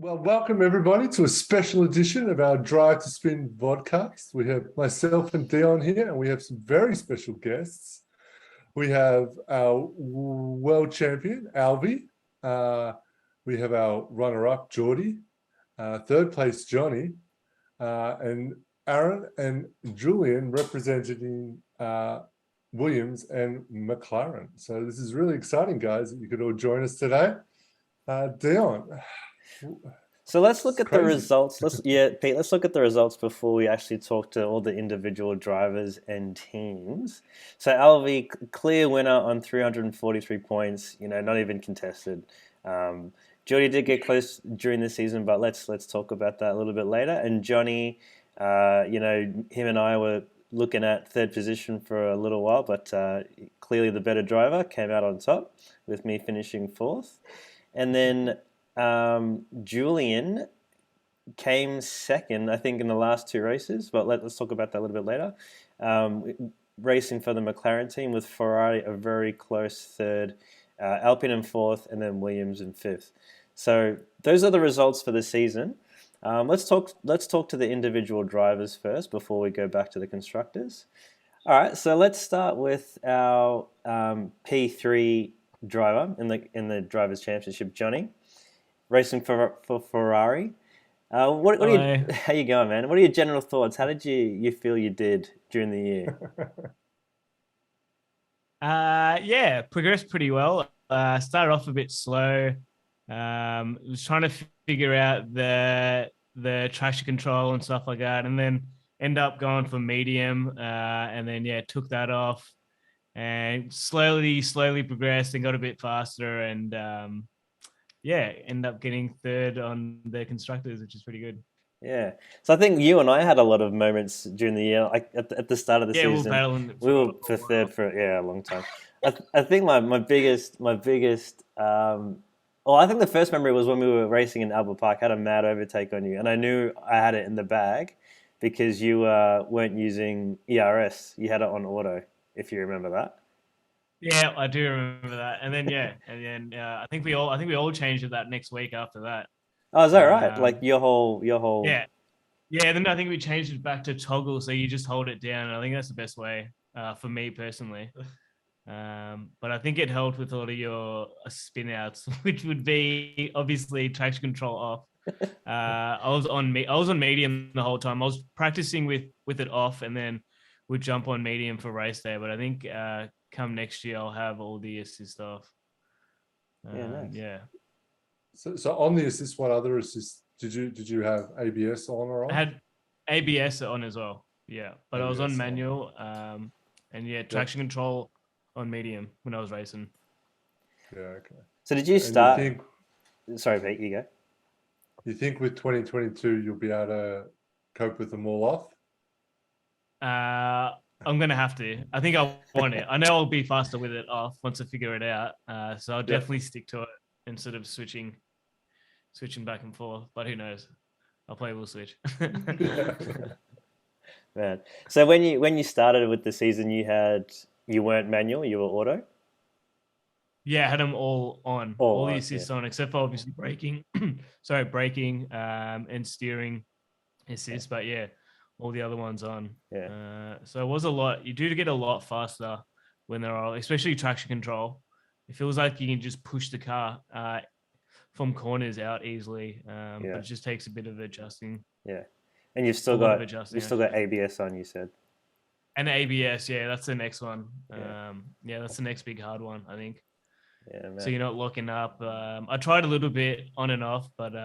Well, welcome everybody to a special edition of our Drive to Spin podcast. We have myself and Dion here, and we have some very special guests. We have our world champion, Alvie. We have our runner-up, Jordie. Third place, Jonny. And Aaron and Julien representing Williams and Mclaren. So this is really exciting, guys, that you could all join us today. Dion. So let's look at the results. Pete, let's look at the results before we actually talk to all the individual drivers and teams. So Alvie, clear winner on 343 points, not even contested. Jordie did get close during the season, but let's talk about that a little bit later. And Jonny, him and I were looking at third position for a little while, but clearly the better driver came out on top with me finishing fourth. And then Julien came second, I think, in the last two races, but let's talk about that a little bit later. Racing for the Mclaren team with Ferrari a very close third, Alpine in fourth, and then Williams in fifth. So those are the results for the season. Let's talk to the individual drivers first before we go back to the constructors. All right, so let's start with our P3 driver in the Drivers' Championship, Jonny, racing for Ferrari. How you going, man? What are your general thoughts? How did you feel you did during the year? Progressed pretty well. Started off a bit slow. Was trying to figure out the traction control and stuff like that, and then end up going for medium, and then took that off. And slowly progressed and got a bit faster, and end up getting third on the constructors, which is pretty good. Yeah, so I think you and I had a lot of moments during the year, like at the start of the season. We were for third for a long time. I think my biggest. I think the first memory was when we were racing in Albert Park. I had a mad overtake on you, and I knew I had it in the bag because you weren't using ERS. You had it on auto. If you remember that. Yeah, I do remember that. And then I think we all changed it that next week after that. Oh, is that right? Like your whole. Yeah. Yeah. Then I think we changed it back to toggle, so you just hold it down. And I think that's the best way for me personally. But I think it helped with all of your spin outs, which would be obviously traction control off. I was on medium the whole time. I was practicing with it off, and then would jump on medium for race day, but I think come next year I'll have all the assist off. Nice. Yeah. So on the assist, what other assists did you have? ABS on or off? I had ABS on as well. Yeah, but ABS I was on manual, and traction control on medium when I was racing. Yeah. Okay. So did you start? Sorry, Pete, you go. You think with 2022 you'll be able to cope with them all off? I'm going to have to. I think I want it. I know I'll be faster with it off once I figure it out. So I'll definitely stick to it instead of switching back and forth. But who knows? I'll play will switch. Man. So when you started with the season, you weren't manual, you were auto? Yeah, I had them all on. All the assists on, except for obviously braking. Braking and steering assist. But yeah, all the other ones on. Yeah. So it was a lot. You do get a lot faster when they're all, especially traction control. It feels like you can just push the car from corners out easily. But it just takes a bit of adjusting. Yeah. And you've still got ABS on, you said. And ABS, that's the next one. That's the next big hard one, I think. Yeah, man. So you're not locking up. I tried a little bit on and off, but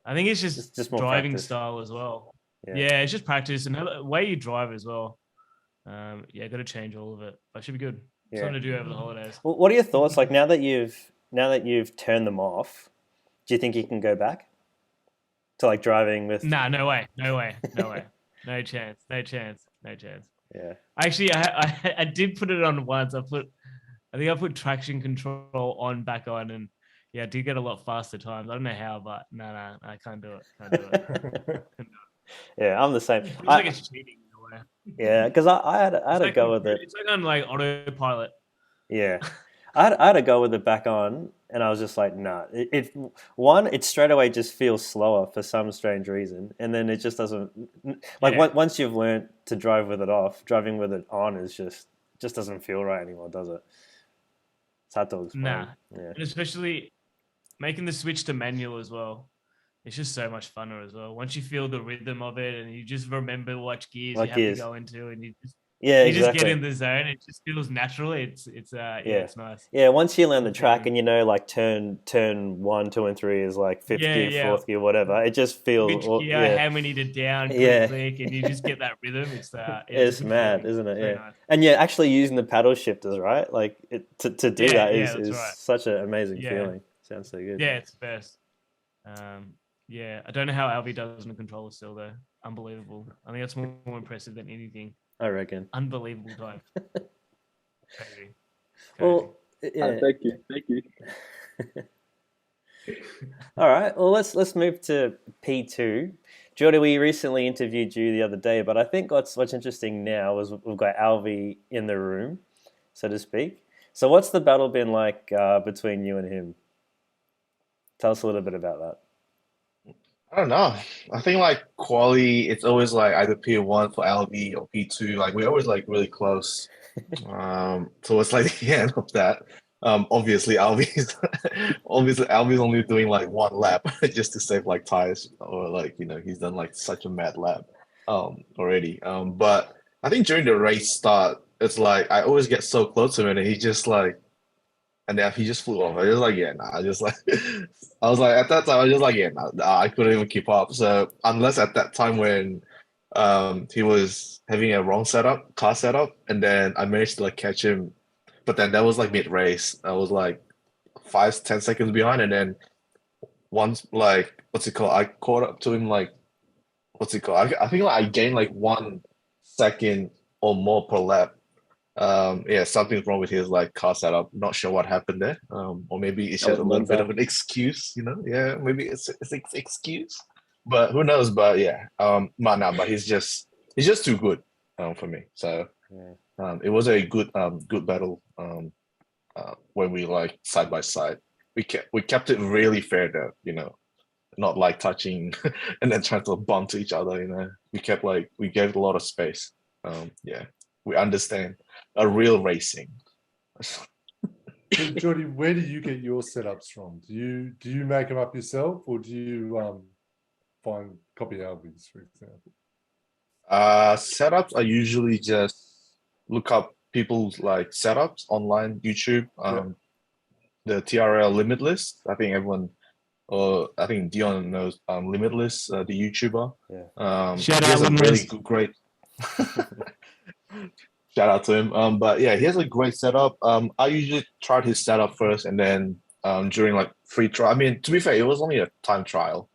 I think it's just driving practice. Style as well. Yeah, it's just practice and the way you drive as well. Got to change all of it. But it should be good. Something to do over the holidays. Well, what are your thoughts? Like now that you've turned them off, do you think you can go back to like driving with? Nah, no way, no chance. Yeah. Actually, I did put it on once. I think I put traction control back on, and I did get a lot faster times. I don't know how, but no, I can't do it. Yeah, I'm the same. It feels like it's cheating in a way. Yeah, because I had a go with it. It's like on like autopilot. Yeah, I had a go with it back on, and I was just like, nah. It straight away just feels slower for some strange reason, and then it just doesn't once you've learned to drive with it off, driving with it on is just doesn't feel right anymore, does it? It's hard to explain. Nah, Yeah. and especially making the switch to manual as well. It's just so much funner as well. Once you feel the rhythm of it, and you just remember what gears you have to go into, and you just get in the zone. It just feels natural. It's it's nice. Yeah, once you learn the track and you know like turn 1, 2, and 3 is like fifth gear, fourth gear, whatever. It just feels how many to down, click, and you just get that rhythm. It's mad, feeling. isn't it? Very Yeah, nice. and you're actually using the paddle shifters, right? Like to do that is right. such an amazing feeling. Sounds so good. Yeah, it's the best. I don't know how Alvie does on the controller still though. Unbelievable. I think that's more impressive than anything. I reckon. Unbelievable time. Crazy. Well, yeah. Thank you. All right. Well, let's move to P2. Jordie, we recently interviewed you the other day, but I think what's interesting now is we've got Alvie in the room, so to speak. So what's the battle been like between you and him? Tell us a little bit about that. I don't know. I think like quali, it's always like either P1 for Alvie or P2. Like we're always like really close. Towards like the end of that. Obviously Alvie's only doing like one lap just to save like tires, or like he's done like such a mad lap already. But I think during the race start, it's like I always get so close to him and he just like. And then he just flew off. I was like, yeah, nah. I was like, at that time, I was just like, yeah, nah, I couldn't even keep up. So unless at that time when he was having a wrong car setup, and then I managed to like catch him, but then that was like mid race. I was like 5-10 seconds behind, and then once like I caught up to him like I think like I gained like 1 second or more per lap. Something's wrong with his like car setup. Not sure what happened there. Or maybe it's just a little bit of an excuse, Yeah, maybe it's an excuse, but who knows? But yeah, but he's just too good for me. So it was a good battle. When we like side by side, we kept it really fair though. Not like touching and then trying to bump to each other. We gave a lot of space. We understand a real racing. Jordie, where do you get your setups from? Do you make them up yourself, or do you find copy Alvies, for example? Setups, I usually just look up people's like setups online, YouTube. The TRL Limitless. I think Dion knows Limitless, the YouTuber. Yeah. Shout out, a really great. Shout out to him. But yeah, he has a great setup. I usually tried his setup first, and then during like free trial. I mean, to be fair, it was only a time trial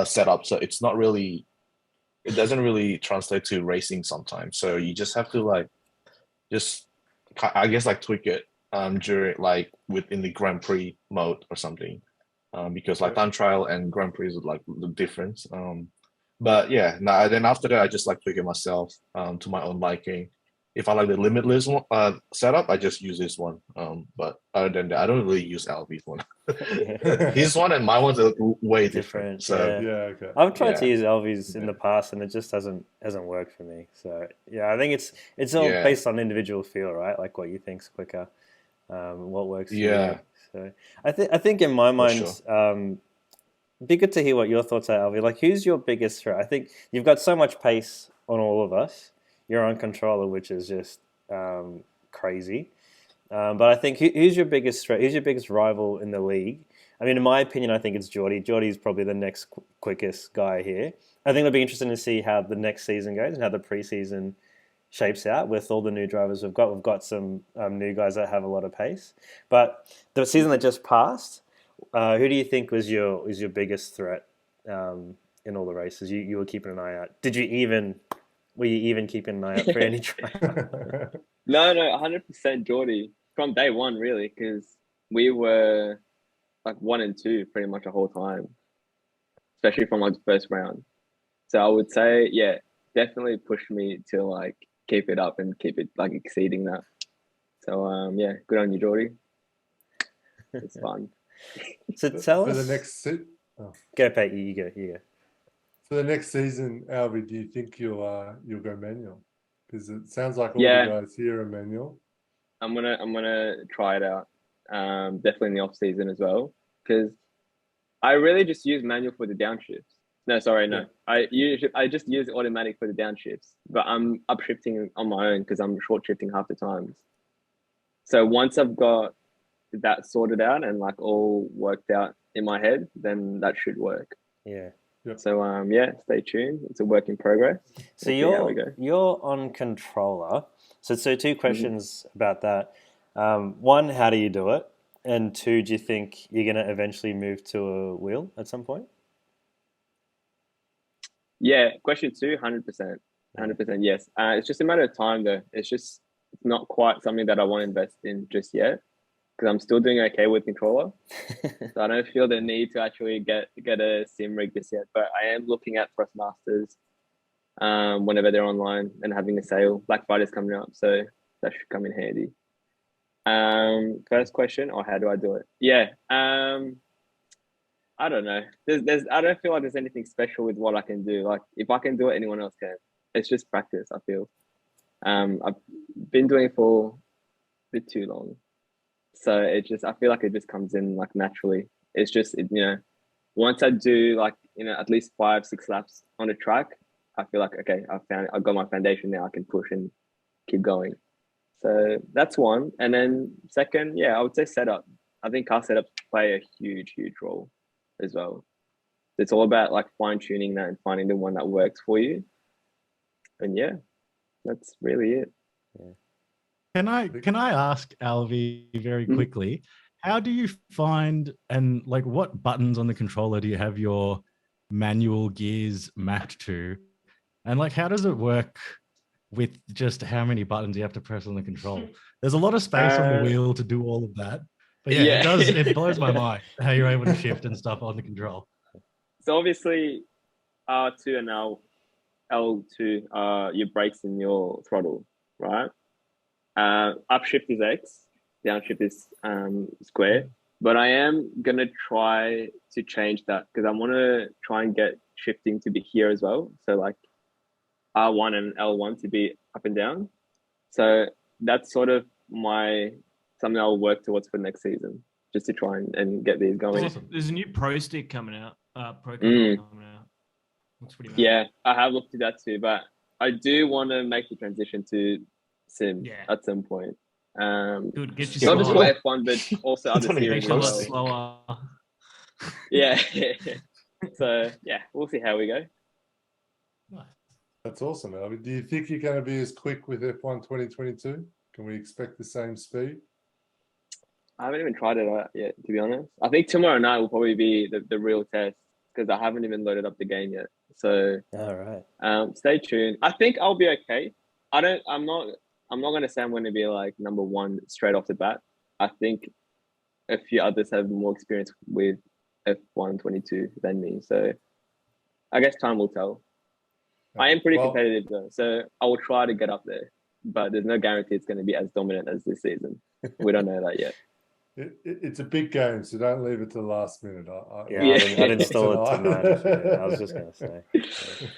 setup, so it doesn't really translate to racing sometimes. So you just have to like, I guess like tweak it during like within the Grand Prix mode or something, because like time trial and Grand Prix is like the difference. But yeah, then after that, I just like tweak it myself to my own liking. If I like the Limitless setup, I just use this one. But other than that, I don't really use Alvie's one. His one and my one's are way different. So okay. I've tried to use Alvie's in the past, and it just hasn't worked for me. So yeah, I think it's all based on individual feel, right? Like what you think's quicker, what works for you. So I think in my mind, it'd be good to hear what your thoughts are, Alvie. Like, who's your biggest threat? I think you've got so much pace on all of us. Your own controller, which is just crazy. But I think who's your biggest threat? Who's your biggest rival in the league? I mean, in my opinion, I think it's Jordie. Jordie's probably the next quickest guy here. I think it'll be interesting to see how the next season goes and how the preseason shapes out with all the new drivers we've got. We've got some new guys that have a lot of pace. But the season that just passed, who do you think was your biggest threat in all the races? You were keeping an eye out. Were you even keeping an eye out for any driver? No, 100% Jordie from day one, really, because we were like 1 and 2 pretty much the whole time, especially from like the first round. So I would say, yeah, definitely pushed me to like keep it up and keep it like exceeding that. So yeah, good on you, Jordie. It's fun. So tell For us. the next Go, Pete. You go. for the next season, Alvie, do you think you'll go manual? Because it sounds like all Yeah. the guys here are manual. I'm gonna try it out. Definitely in the off season as well, because I really just use manual for the downshifts. No, sorry, no. Yeah. I just use automatic for the downshifts, but I'm upshifting on my own because I'm short shifting half the times. So once I've got that sorted out and like all worked out in my head, then that should work. Yeah. Yep. So yeah, stay tuned. It's a work in progress. So We'll see how we go. you're on controller. So two questions about that. One, how do you do it? And two, do you think you're going to eventually move to a wheel at some point? Yeah, question two, 100%. 100% yes. It's just a matter of time though. It's not quite something that I want to invest in just yet because I'm still doing okay with controller. So I don't feel the need to actually get a sim rig just yet. But I am looking at Thrustmasters whenever they're online and having a sale. Black Friday's coming up, so that should come in handy. First question, or how do I do it? Yeah. I don't know. I don't feel like there's anything special with what I can do. Like if I can do it, anyone else can. It's just practice, I feel. I've been doing it for a bit too long. So I feel like it just comes in like naturally. It's just, once I do like, at least 5-6 laps on a track, I feel like, okay, I've got my foundation now. I can push and keep going. So that's one. And then second, yeah, I would say setup. I think car setups play a huge, huge role as well. It's all about like fine tuning that and finding the one that works for you. And yeah, that's really it. Yeah. Can I ask Alvie very quickly, how do you find and like what buttons on the controller do you have your manual gears mapped to? And like how does it work with just how many buttons you have to press on the control? There's a lot of space on the wheel to do all of that. But yeah, it blows my mind how you're able to shift and stuff on the control. So obviously R2 and L2 are your brakes and your throttle, right? Upshift is X, downshift is square. But I am going to try to change that because I want to try and get shifting to be here as well. So like R1 and L1 to be up and down. So that's sort of something I'll work towards for next season, just to try and get these going. There's a new Pro Stick coming out. Pro Controller coming out. Looks pretty nice. Yeah, I have looked at that too, but I do want to make the transition to sim at some point. Dude, get not just for slower. F1, but also other series as Make it a lot well. slower. Yeah. So yeah, we'll see how we go. That's awesome, Alvie. Do you think you're going to be as quick with F1 2022? Can we expect the same speed? I haven't even tried it out yet, to be honest. I think tomorrow night will probably be the real test because I haven't even loaded up the game yet. So, all right. Stay tuned. I think I'll be okay. I'm not going to say I'm going to be like number one straight off the bat. I think a few others have more experience with F1 22 than me. So, I guess time will tell. I am pretty competitive though, so I will try to get up there. But there's no guarantee it's going to be as dominant as this season. We don't know that yet. It's a big game, so don't leave it to the last minute. I'd install it tonight. I was just going to say. Yeah.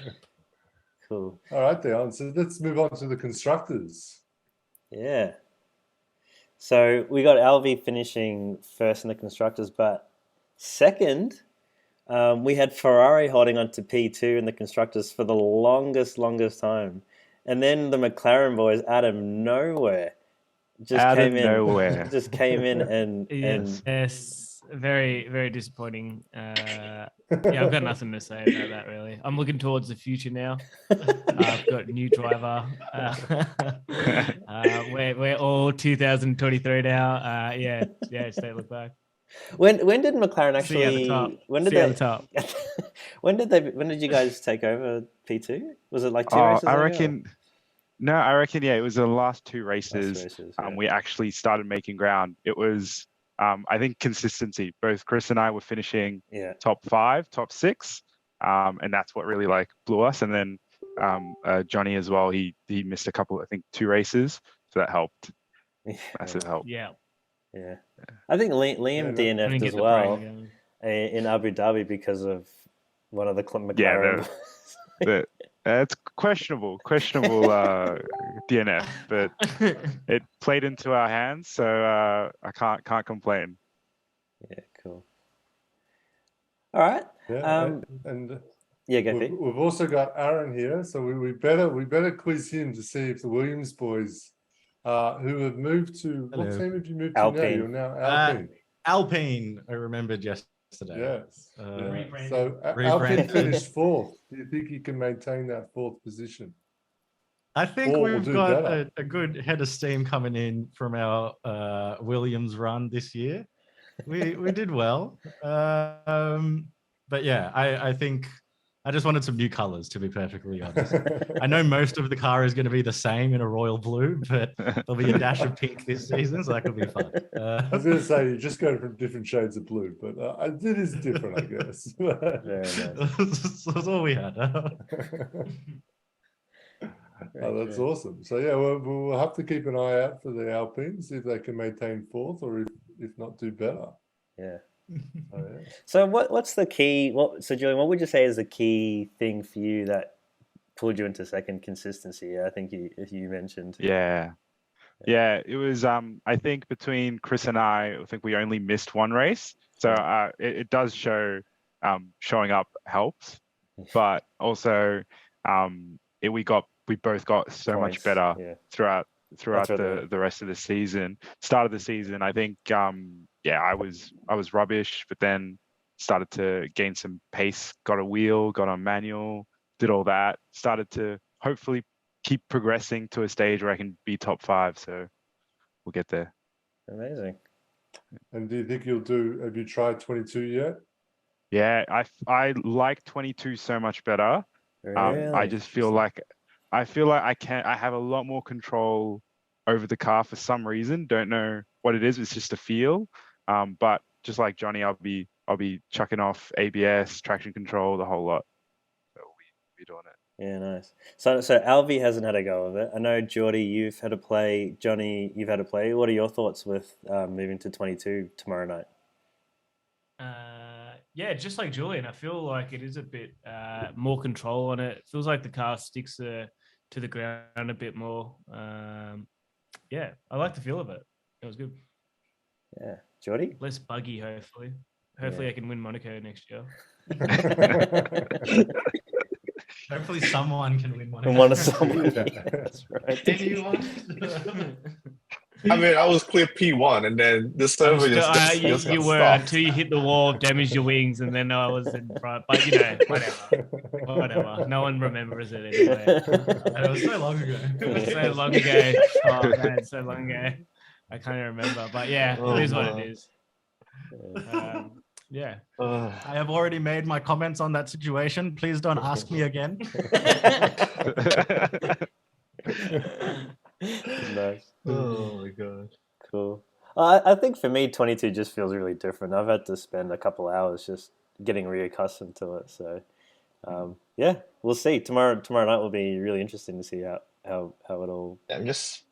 Cool. All right, Dion. So let's move on to the constructors. Yeah. So we got Alvie finishing first in the constructors, but second, we had Ferrari holding on to P2 in the constructors for the longest time. And then the Mclaren boys out of nowhere just came in and yes, very, very disappointing. Yeah, I've got nothing to say about that really. I'm looking towards the future now. I've got a new driver. We're all 2023 now. Yeah, stay look back. When did Mclaren actually? When did you guys take over P2? Was it like 2 races? I reckon. No, I reckon. Yeah, it was the last 2 races. We actually started making ground. It was, I think, consistency. Both Chris and I were finishing top 5, top 6, and that's what really like blew us. And then Jonny as well. He missed a couple. I think 2 races, so that helped. Massive help. Yeah. Yeah. I think Liam DNF'd as well in Abu Dhabi because of one of the Mclaren. It's questionable DNF, but it played into our hands, so I can't complain. Yeah, cool. All right. Yeah, we've also got Aaron here, so we better quiz him to see if the Williams boys, who have moved to what team have you moved to now? You're now Alpine. Alpine, I remembered yesterday. Yes. So Alpine finished 4th. Do you think he can maintain that 4th position? I think we've got a good head of steam coming in from our Williams run this year. We did well. But yeah, I think I just wanted some new colors, to be perfectly honest. I know most of the car is going to be the same in a royal blue, but there'll be a dash of pink this season, so that could be fun. I was going to say, you just go from different shades of blue, but it is different, I guess. Very nice. That's all we had. That's awesome. So yeah, we'll have to keep an eye out for the Alpines, see if they can maintain 4th, or if not, do better. Yeah. Oh, yeah. So what's the key? So Julien, what would you say is the key thing for you that pulled you into second? Consistency. I think you mentioned. Yeah, it was. I think between Chris and I think we only missed one race, so it does show. Showing up helps, but also we both got so points, much better throughout the rest of the season. Start of the season, I think. I was rubbish, but then started to gain some pace, got a wheel, got on manual, did all that, started to hopefully keep progressing to a stage where I can be top 5. So we'll get there. Amazing. And do you think have you tried 22 yet? Yeah, I like 22 so much better. Really? I just feel like I have a lot more control over the car for some reason. Don't know what it is. It's just a feel. But just like Jonny, I'll be chucking off ABS, traction control, the whole lot. So we'll be doing it. Yeah, nice. So Alvie hasn't had a go of it. I know Jordie, you've had to play. Jonny, you've had to play. What are your thoughts with moving to 22 tomorrow night? Yeah, just like Julien, I feel like it is a bit more control on it. It feels like the car sticks to the ground a bit more. Yeah, I like the feel of it. It was good. Yeah. Jordie? Less buggy, hopefully. Hopefully I can win Monaco next year. Hopefully someone can win Monaco. That's right. Anyone? I mean, I was clear P1, and then the server just you were stopped. Until you hit the wall, damaged your wings, and then I was in front. But whatever. No one remembers it anyway. It was so long ago. It was so long ago. Oh man, so long ago. I can't even remember, but yeah, it is what it is. Yeah. I have already made my comments on that situation. Please don't ask me again. Nice. Oh my god. Cool. I think for me, 22 just feels really different. I've had to spend a couple hours just getting reaccustomed to it. So, yeah, we'll see. Tomorrow night will be really interesting to see how it all. I'm just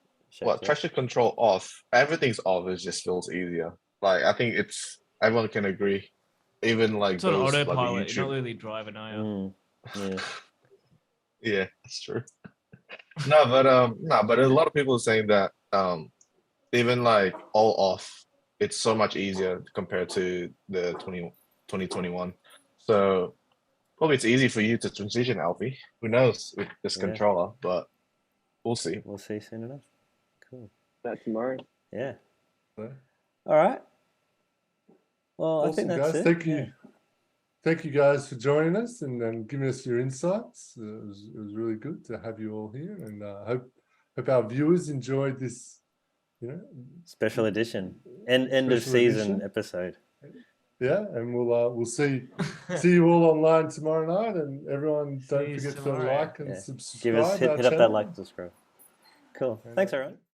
traction control off. Everything's off. It just feels easier. Like I think everyone can agree. Even like it's on those, autopilot. like You're not really driving, are you? Yeah. Yeah, that's true. But a lot of people are saying that even like all off, it's so much easier compared to the 2021. So probably it's easy for you to transition, Alvie. Who knows with this controller, but we'll see. We'll see soon enough. Cool. That tomorrow. Yeah. All right. Well, awesome, I think that's guys. it. Thank you. Thank you guys for joining us and giving us your insights. It was really good to have you all here, and hope our viewers enjoyed this, special edition end of season episode. Yeah, and we'll see you all online tomorrow night, and everyone don't forget to like and subscribe. Hit up that like and subscribe. Cool. Thanks, everyone.